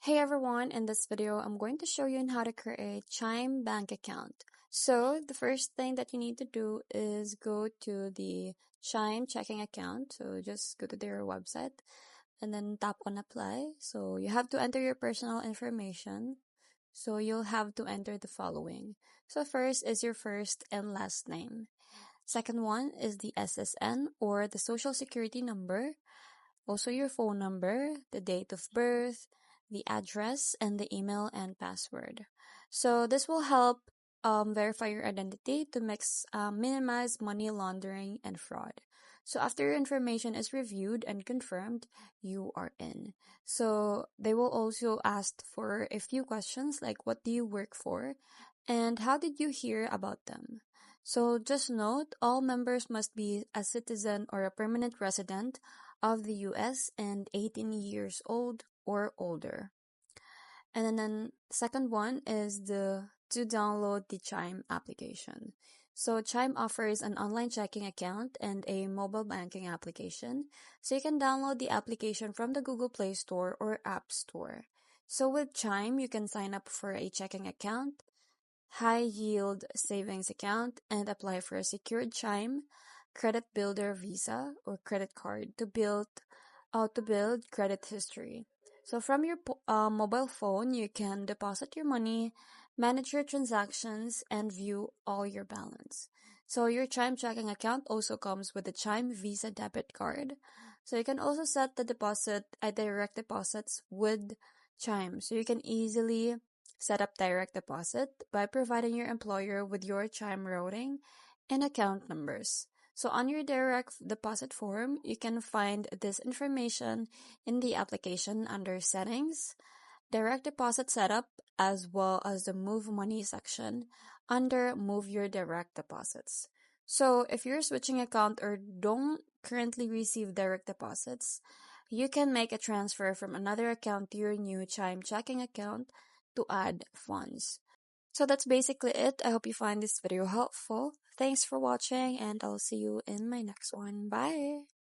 Hey everyone, in this video, I'm going to show you on how to create Chime bank account. So the first thing that you need to do is go to the Chime checking account. So just go to their website and then tap on apply. So you have to enter your personal information. So you'll have to enter the following. So first is your first and last name. Second one is the SSN or the social security number. Also your phone number, the date of birth, the address, and the email and password. So this will help verify your identity to minimize money laundering and fraud. So after your information is reviewed and confirmed, you are in. So they will also ask for a few questions like what do you work for and how did you hear about them? So just note all members must be a citizen or a permanent resident of the US and 18 years old or older. And then second one is to download the Chime application. So Chime offers an online checking account and a mobile banking application. So you can download the application from the Google Play Store or App Store. So with Chime, you can sign up for a checking account, high yield savings account, and apply for a secured Chime credit builder visa or credit card to build credit history. So from your mobile phone, you can deposit your money, manage your transactions, and view all your balance. So your Chime checking account also comes with the Chime Visa debit card. So you can also set the direct deposits with Chime. So you can easily set up direct deposit by providing your employer with your Chime routing and account numbers. So on your direct deposit form, you can find this information in the application under settings, direct deposit setup, as well as the move money section under move your direct deposits. So if you're switching account or don't currently receive direct deposits, you can make a transfer from another account to your new Chime checking account to add funds. So that's basically it. I hope you find this video helpful. Thanks for watching and I'll see you in my next one. Bye!